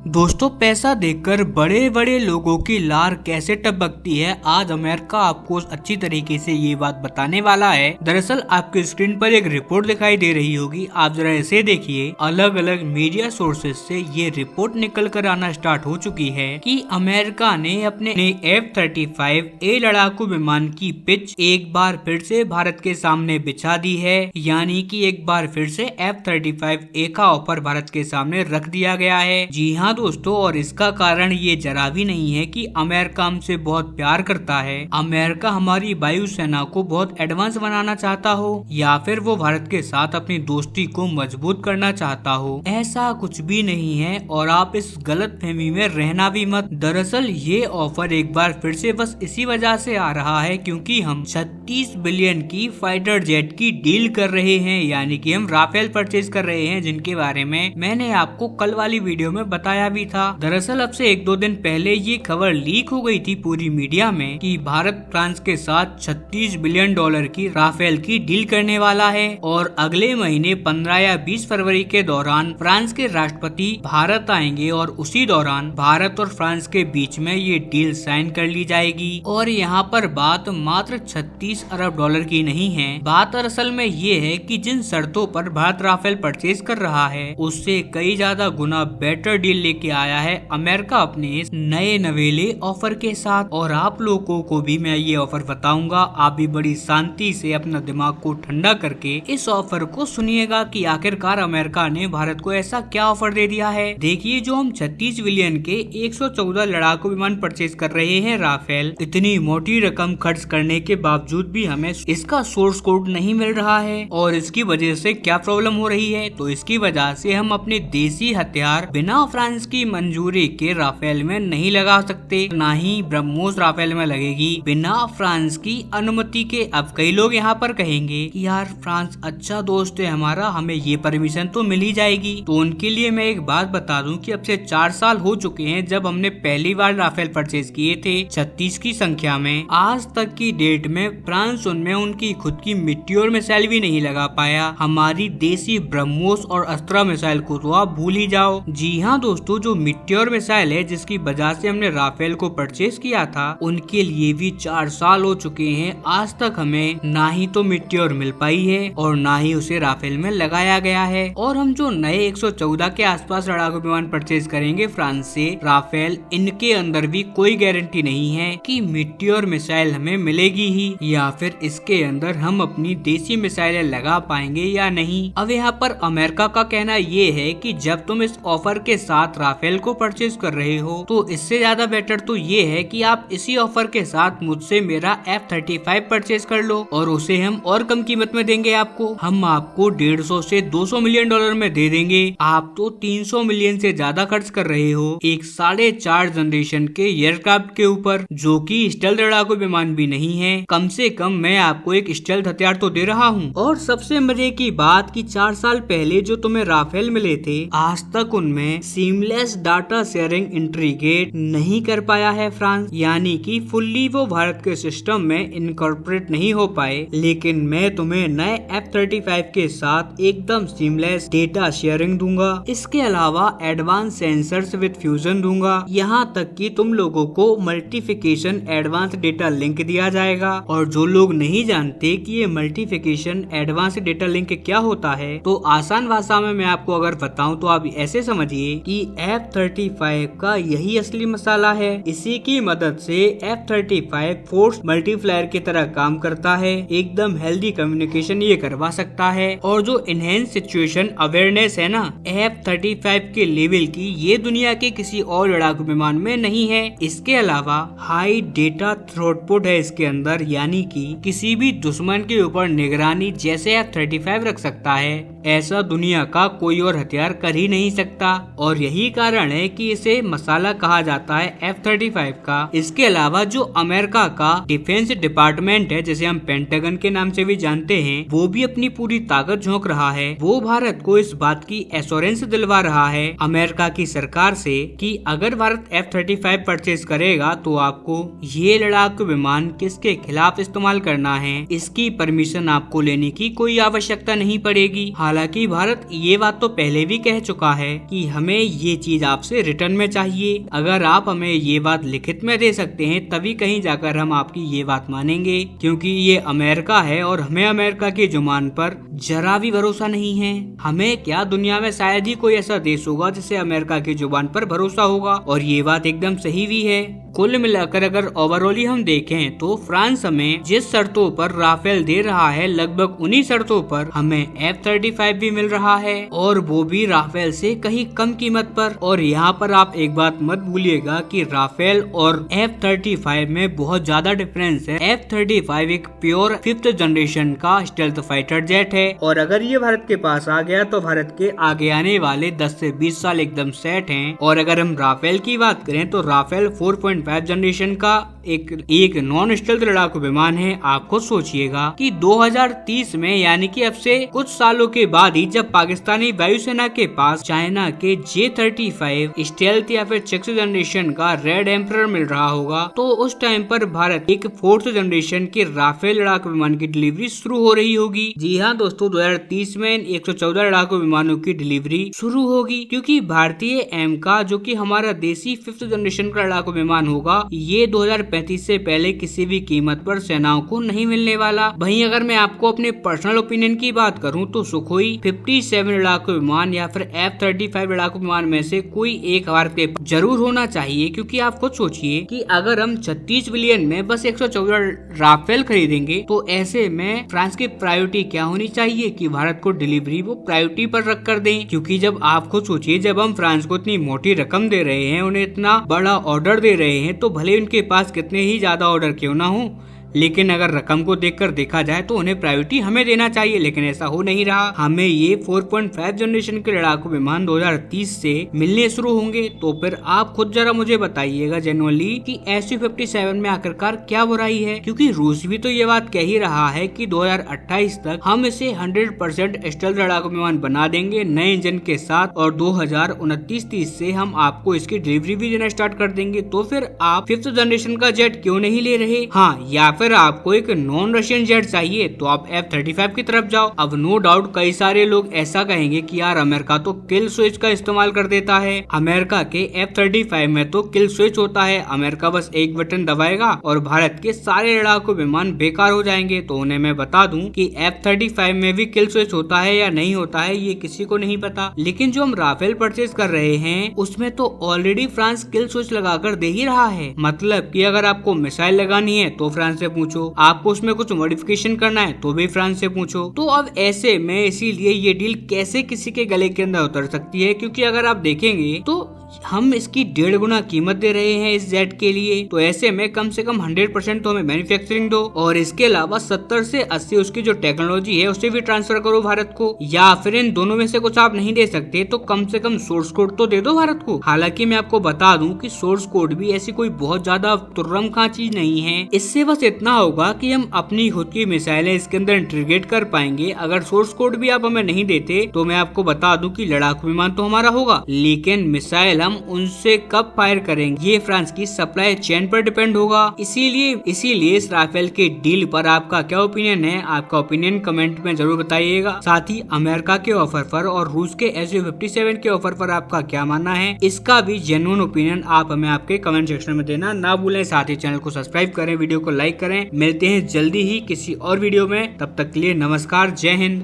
दोस्तों, पैसा देखकर बड़े बड़े लोगों की लार कैसे टपकती है, आज अमेरिका आपको अच्छी तरीके से ये बात बताने वाला है। दरअसल आपकी स्क्रीन पर एक रिपोर्ट दिखाई दे रही होगी, आप जरा इसे देखिए। अलग अलग मीडिया सोर्सेज से ये रिपोर्ट निकल कर आना स्टार्ट हो चुकी है कि अमेरिका ने अपने F-35A लड़ाकू विमान की पिच एक बार फिर से भारत के सामने बिछा दी है। यानी कि एक बार फिर से F-35A का ऑफर भारत के सामने रख दिया गया है। जी हाँ दोस्तों, और इसका कारण ये जरा भी नहीं है कि अमेरिका हमसे बहुत प्यार करता है, अमेरिका हमारी वायुसेना को बहुत एडवांस बनाना चाहता हो, या फिर वो भारत के साथ अपनी दोस्ती को मजबूत करना चाहता हो। ऐसा कुछ भी नहीं है और आप इस गलत फहमी में रहना भी मत। दरअसल ये ऑफर एक बार फिर से बस इसी वजह से आ रहा है क्योंकि हम 36 बिलियन की फाइटर जेट की डील कर रहे हैं, यानी कि हम राफेल परचेज कर रहे हैं, जिनके बारे में मैंने आपको कल वाली वीडियो में बताया भी था। दरअसल अब से एक दो दिन पहले ये खबर लीक हो गई थी पूरी मीडिया में कि भारत फ्रांस के साथ 36 बिलियन डॉलर की राफेल की डील करने वाला है और अगले महीने 15 या 20 फरवरी के दौरान फ्रांस के राष्ट्रपति भारत आएंगे और उसी दौरान भारत और फ्रांस के बीच में ये डील साइन कर ली जाएगी। और यहाँ पर बात मात्र 36 अरब डॉलर की नहीं है, बात दरअसल में ये है कि जिन शर्तों पर भारत राफेल परचेज कर रहा है उससे कई ज्यादा गुना बेटर डील लेके आया है अमेरिका अपने इस नए नवेले ऑफर के साथ। और आप लोगों को भी मैं ये ऑफर बताऊंगा, आप भी बड़ी शांति से अपना दिमाग को ठंडा करके इस ऑफर को सुनिएगा कि आखिरकार अमेरिका ने भारत को ऐसा क्या ऑफर दे दिया है। देखिए, जो हम 36 बिलियन के 114 लड़ाकू विमान परचेज कर रहे हैं राफेल, इतनी मोटी रकम खर्च करने के बावजूद भी हमें इसका सोर्स कोड नहीं मिल रहा है। और इसकी वजह से क्या प्रॉब्लम हो रही है, तो इसकी वजह से हम अपने देसी हथियार बिना फ्रांस की मंजूरी के राफेल में नहीं लगा सकते, ना ही ब्रह्मोस राफेल में लगेगी बिना फ्रांस की अनुमति के। अब कई लोग यहाँ पर कहेंगे कि यार फ्रांस अच्छा दोस्त है हमारा, हमें ये परमिशन तो मिल ही जाएगी। तो उनके लिए मैं एक बात बता दूं कि अब से 4 साल हो चुके हैं जब हमने पहली बार राफेल परचेज किए थे 36 की संख्या में। आज तक की डेट में फ्रांस उनमें उनकी खुद की मिट्योर मिसाइल भी नहीं लगा पाया। हमारी देसी ब्रह्मोस और अस्त्रा मिसाइल को तो आप भूल ही जाओ। जी हाँ दोस्तों, जो मिट्योर मिसाइल है जिसकी वजह से हमने राफेल को परचेज किया था, उनके लिए भी 4 साल हो चुके हैं। आज तक हमें ना ही तो मिट्योर मिल पाई है और ना ही उसे राफेल में लगाया गया है। और हम जो नए 114 के आसपास लड़ाकू विमान परचेज करेंगे फ्रांस से राफेल, इनके अंदर भी कोई गारंटी नहीं है कि मिट्योर मिसाइल हमें मिलेगी ही, या फिर इसके अंदर हम अपनी देसी मिसाइलें लगा पाएंगे या नहीं। अब यहाँ पर अमेरिका का कहना ये है कि जब तुम इस ऑफर के साथ राफेल को परचेज कर रहे हो तो इससे ज्यादा बेटर तो ये है कि आप इसी ऑफर के साथ मुझसे मेरा F-35 परचेज कर लो और उसे हम और कम कीमत में देंगे आपको। हम आपको 150 से 200 मिलियन डॉलर में दे देंगे। आप तो 300 मिलियन से ज्यादा खर्च कर रहे हो एक 4.5 जनरेशन के एयरक्राफ्ट के ऊपर, जो कि स्टेल्थ लड़ाकू विमान भी नहीं है। कम से कम मैं आपको एक स्टेल्थ हथियार तो दे रहा हूँ। और सबसे मजे की बात कि 4 साल पहले जो तुम्हें राफेल मिले थे, आज तक उनमें सीमलेस डाटा शेयरिंग इंटीग्रेट नहीं कर पाया है फ्रांस, यानी कि फुल्ली वो भारत के सिस्टम में इनकॉर्पोरेट नहीं हो पाए। लेकिन मैं तुम्हें नए F-35 के साथ एकदम सीमलेस डेटा शेयरिंग दूंगा। इसके अलावा एडवांस सेंसर्स विद फ्यूजन दूंगा। यहाँ तक कि तुम लोगों को मल्टीफिकेशन एडवांस डेटा लिंक दिया जाएगा। और जो लोग नहीं जानते कि ये मल्टीफिकेशन एडवांस डेटा लिंक क्या होता है, तो आसान भाषा में मैं आपको अगर बताऊं तो आप ऐसे समझिए कि F-35 का यही असली मसाला है। इसी की मदद से F-35 फोर्स मल्टीप्लायर की तरह काम करता है, एकदम हेल्दी कम्युनिकेशन ये करवा सकता है। और जो इनहेंस सिचुएशन अवेयरनेस है ना F-35 के लेवल की, ये दुनिया के किसी और लड़ाकू विमान में नहीं है। इसके अलावा हाई डेटा थ्रूपुट है इसके अंदर, यानी कि किसी भी दुश्मन के ऊपर निगरानी जैसे F-35 रख सकता है, ऐसा दुनिया का कोई और हथियार कर ही नहीं सकता। और यही कारण है कि इसे मसाला कहा जाता है F-35 का। इसके अलावा जो अमेरिका का डिफेंस डिपार्टमेंट है, जिसे हम पेंटागन के नाम से भी जानते हैं, वो भी अपनी पूरी ताकत झोंक रहा है। वो भारत को इस बात की एश्योरेंस दिलवा रहा है अमेरिका की सरकार से कि अगर भारत F-35 परचेज करेगा तो आपको ये लड़ाकू विमान किसके खिलाफ इस्तेमाल करना है, इसकी परमिशन आपको लेने की कोई आवश्यकता नहीं पड़ेगी। हालांकि भारत ये बात तो पहले भी कह चुका है कि हमें ये ये चीज आपसे रिटर्न में चाहिए। अगर आप हमें ये बात लिखित में दे सकते हैं तभी कहीं जाकर हम आपकी ये बात मानेंगे, क्योंकि ये अमेरिका है और हमें अमेरिका की जुबान पर जरा भी भरोसा नहीं है। हमें क्या, दुनिया में शायद ही कोई ऐसा देश होगा जिसे अमेरिका की जुबान पर भरोसा होगा, और ये बात एकदम सही भी है। कुल मिलाकर अगर ओवरऑल हम देखें तो फ्रांस हमें जिस शर्तों पर राफेल दे रहा है, लगभग उन्हीं शर्तों पर हमें F-35 भी मिल रहा है, और वो भी राफेल से कहीं कम कीमत पर। और यहाँ पर आप एक बात मत भूलिएगा कि राफेल और F-35 में बहुत ज्यादा डिफरेंस है। F-35 एक प्योर 5th जनरेशन का स्टेल्थ फाइटर जेट है, और अगर ये भारत के पास आ गया तो भारत के आगे आने वाले 10 से 20 साल एकदम सेट हैं। और अगर हम राफेल की बात करें तो राफेल 4.5 जनरेशन का एक नॉन स्टेल्थ लड़ाकू विमान है। आप खुद सोचिएगा कि 2030 में, यानी कि अब से कुछ सालों के बाद ही, जब पाकिस्तानी वायुसेना के पास चाइना के J-35 स्टेल्थ या फिर 6th जनरेशन का रेड एम्परर मिल रहा होगा, तो उस टाइम पर भारत एक 4th जनरेशन के राफेल लड़ाकू विमान की डिलीवरी शुरू हो रही होगी। जी हाँ दोस्तों, 2030 में 114 लड़ाकू विमानों की डिलीवरी शुरू होगी, क्योंकि भारतीय एम का, जो कि हमारा देसी 5th जनरेशन का लड़ाकू विमान होगा, ये 2035 से पहले किसी भी कीमत पर सेनाओं को नहीं मिलने वाला। वहीं अगर मैं आपको अपने पर्सनल ओपिनियन की बात करूं तो सुखोई 57 लड़ाकू विमान या फिर F-35 लड़ाकू विमान में से कोई एक भारत के जरूर होना चाहिए, क्योंकि आप खुद सोचिए कि अगर हम 36 बिलियन में बस 114 राफेल खरीदेंगे तो ऐसे में फ्रांस की प्रायोरिटी क्या होनी चाहिए कि भारत को डिलीवरी वो प्रायोरिटी पर रख कर दें। क्योंकि जब आप खुद सोचिए, जब हम फ्रांस को इतनी मोटी रकम दे रहे हैं, उन्हें इतना बड़ा ऑर्डर दे रहे हैं, तो भले उनके पास कितने ही ज्यादा ऑर्डर क्यों ना हो, लेकिन अगर रकम को देखकर देखा जाए तो उन्हें प्रायोरिटी हमें देना चाहिए। लेकिन ऐसा हो नहीं रहा। हमें ये 4.5 जनरेशन के लड़ाकू विमान 2030 से मिलने शुरू होंगे। तो फिर आप खुद जरा मुझे बताइएगा जेन्युइनली कि Su-57 में आखिरकार क्या बुराई है, क्योंकि रूस भी तो ये बात कह ही रहा है कि 2028 तक हम इसे 100% स्टेल्थ लड़ाकू विमान बना देंगे नए इंजन के साथ, और 2029-30 से हम आपको इसकी डिलीवरी भी देना स्टार्ट कर देंगे। तो फिर आप 5th जनरेशन का जेट क्यों नहीं ले रहे? हाँ, या फिर आपको एक नॉन रशियन जेट चाहिए तो आप F-35 की तरफ जाओ। अब नो डाउट कई सारे लोग ऐसा कहेंगे कि यार अमेरिका तो किल स्विच का इस्तेमाल कर देता है। अमेरिका के F-35 में तो किल स्विच होता है, अमेरिका बस एक बटन दबाएगा और भारत के सारे लड़ाकू विमान बेकार हो जाएंगे। तो उन्हें मैं बता दूं कि F-35 में भी किल स्विच होता है या नहीं होता है ये किसी को नहीं पता। लेकिन जो हम राफेल परचेज कर रहे हैं उसमें तो ऑलरेडी फ्रांस किल स्विच लगाकर दे ही रहा है। मतलब कि अगर आपको मिसाइल लगानी है तो फ्रांस से पूछो, आपको उसमें कुछ मॉडिफिकेशन करना है तो भी फ्रांस से पूछो। तो अब ऐसे में इसीलिए ये डील कैसे किसी के गले के अंदर उतर सकती है, क्योंकि अगर आप देखेंगे तो हम इसकी 1.5 गुना कीमत दे रहे हैं इस जेट के लिए। तो ऐसे में कम से कम 100% तो हमें मैन्युफैक्चरिंग दो, और इसके अलावा 70 से 80 उसकी जो टेक्नोलॉजी है उसे भी ट्रांसफर करो भारत को। या फिर इन दोनों में से कुछ आप नहीं दे सकते तो कम से कम सोर्स कोड तो दे दो भारत को। हालांकि मैं आपको बता दूं कि सोर्स कोड भी ऐसी कोई बहुत ज्यादा तुर्रम का चीज नहीं है। इससे बस इतना होगा कि हम अपनी खुद की मिसाइलें इसके अंदर इंटीग्रेट कर पाएंगे। अगर सोर्स कोड भी आप हमें नहीं देते तो मैं आपको बता दूं कि लड़ाकू विमान तो हमारा होगा, लेकिन मिसाइल हम उनसे कब फायर करेंगे ये फ्रांस की सप्लाई चेन पर डिपेंड होगा। इसीलिए इस राफेल के डील पर आपका क्या ओपिनियन है? आपका ओपिनियन कमेंट में जरूर बताइएगा। साथ ही अमेरिका के ऑफर पर और रूस के Su-57 के ऑफर पर आपका क्या मानना है, इसका भी जेन्युइन ओपिनियन आप हमें आपके कमेंट सेक्शन में देना ना भूलें। साथ ही चैनल को सब्सक्राइब करें, वीडियो को लाइक करें। मिलते हैं जल्दी ही किसी और वीडियो में, तब तक के लिए नमस्कार, जय हिंद।